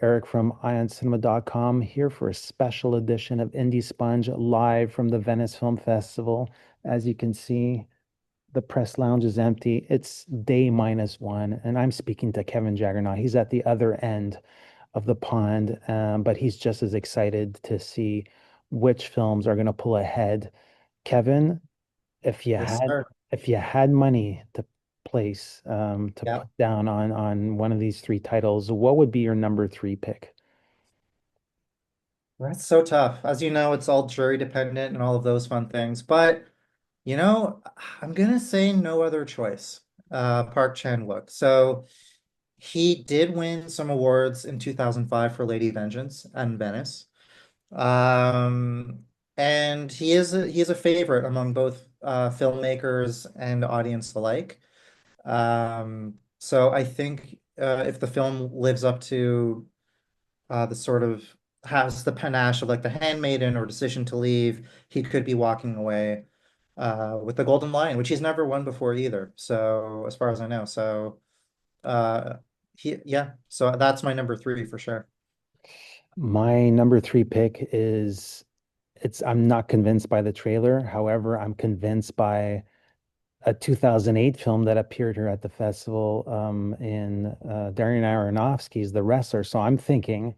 Eric from IonCinema.com here for a special edition of Indie Sponge live from the Venice Film Festival. As you can see, the press lounge is empty. It's day -1, and I'm speaking to Kevin Jagernauth. He's at the other end of the pond, but he's just as excited to see which films are going to pull ahead. Kevin, if you Yes, had sir. if you had money to place to Yeah, put down on one of these three titles, what would be your number three pick? that's so tough. As you know, it's all jury dependent and all of those fun things. But, you know, I'm gonna say no other choice. Park Chan-wook. So he did win some awards in 2005 for Lady Vengeance and Venice. Um, and he is a favorite among both filmmakers and audience alike. So I think if the film lives up to the sort of has the panache of like The Handmaiden or Decision to Leave, he could be walking away with the Golden Lion, which he's never won before either. So as far as I know, so uh, yeah, so that's my number three for sure. My number three pick is I'm not convinced by the trailer. However, I'm convinced by a 2008 film that appeared here at the festival in Darren Aronofsky's The Wrestler. So I'm thinking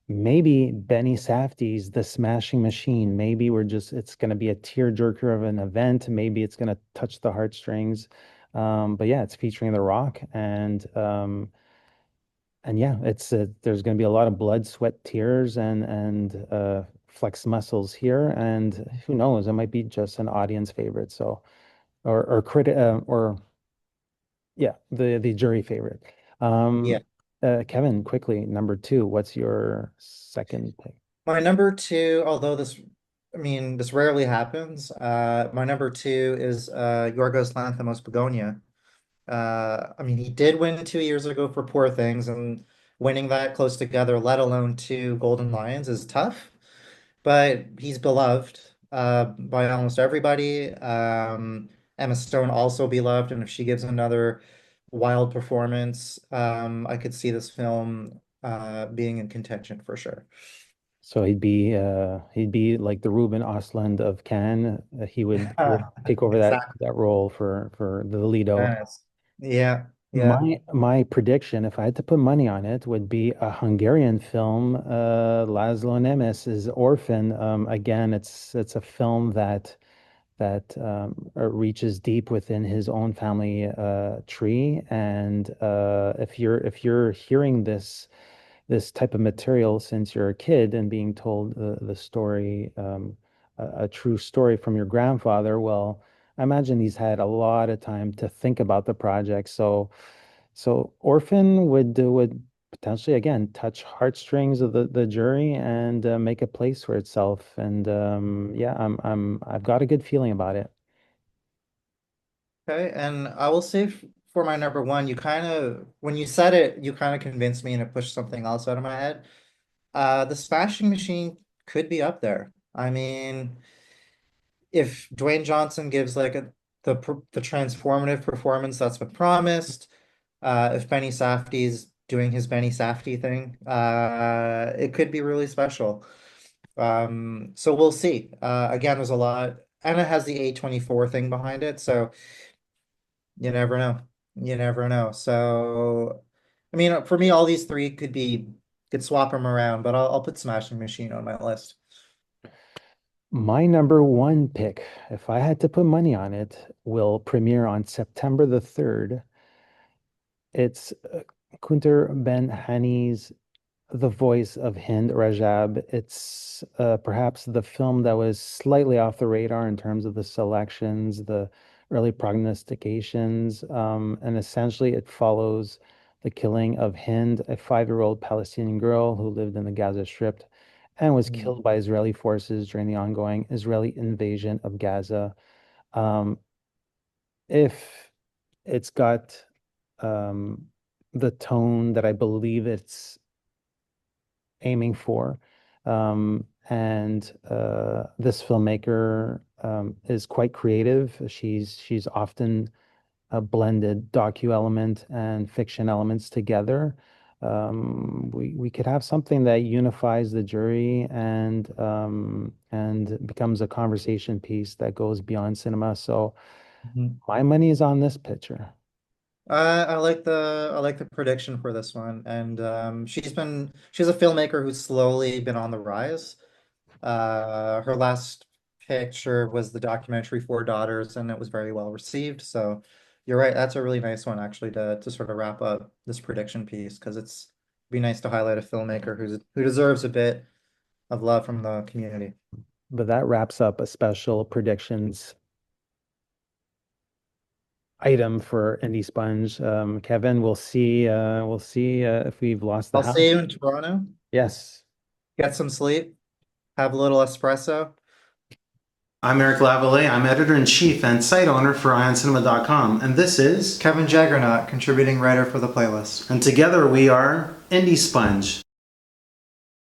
maybe Benny Safdie's The Smashing Machine. Maybe it's going to be a tearjerker of an event. Maybe it's going to touch the heartstrings. But yeah, it's featuring The Rock and yeah, it's there's going to be a lot of blood, sweat, tears, and flex muscles here. And who knows, it might be just an audience favorite. So or critic or yeah, the jury favorite. Yeah. Kevin, quickly, number two, what's your second pick? My number two, although this rarely happens. My number two is Yorgos Lanthimos Bugonia. He did win 2 years ago for Poor Things, and winning that close together, let alone two Golden Lions, is tough. But he's beloved by almost everybody. Emma Stone also beloved, and if she gives another wild performance, I could see this film being in contention for sure. So he'd be like the Ruben Östlund of Cannes. He would take over that Exactly. that role for the Lido. Yes. Yeah. Yeah. My prediction, if I had to put money on it, would be a Hungarian film, Laszlo Nemes's Orphan. Again, it's a film that reaches deep within his own family tree. And if you're hearing this type of material since you're a kid and being told the story, a true story from your grandfather, well, I imagine he's had a lot of time to think about the project. So Orphan would potentially again touch heartstrings of the jury and make a place for itself. And yeah, I've got a good feeling about it. Okay. And I will say for my number one, you kind of, when you said it, you kind of convinced me and it pushed something else out of my head. The Smashing Machine could be up there. I mean, if Dwayne Johnson gives like the transformative performance that's been promised, if Benny Safdie's doing his Benny Safdie thing, it could be really special. So we'll see. Again, there's a lot, and it has the A24 thing behind it, so you never know. You never know. So, I mean, for me, all these three could swap them around, but I'll put Smashing Machine on my list. My number one pick, if I had to put money on it, will premiere on September the 3rd. It's Kunter Ben Hani's The Voice of Hind Rajab. It's perhaps the film that was slightly off the radar in terms of the selections, the early prognostications, and essentially it follows the killing of Hind, a 5-year-old Palestinian girl who lived in the Gaza Strip and was Mm. killed by Israeli forces during the ongoing Israeli invasion of Gaza. Um, if it's got um, the tone that I believe it's aiming for. And this filmmaker is quite creative. She's often blended docu element and fiction elements together. we could have something that unifies the jury and becomes a conversation piece that goes beyond cinema. So Mhm. my money is on this picture. I like the prediction for this one, and she's a filmmaker who's slowly been on the rise. Her last picture was the documentary Four Daughters, and it was very well received. So you're right, that's a really nice one actually to sort of wrap up this prediction piece because it'd be nice to highlight a filmmaker who deserves a bit of love from the community. But that wraps up a special predictions item for Indie Sponge. Kevin, we'll see if we've lost the I'll see house. you in Toronto. Yes. Get some sleep. Have a little espresso. I'm Eric Lavallée. I'm editor-in-chief and site owner for IonCinema.com, and this is Kevin Jagernauth, contributing writer for the playlist. and together we are Indie Sponge.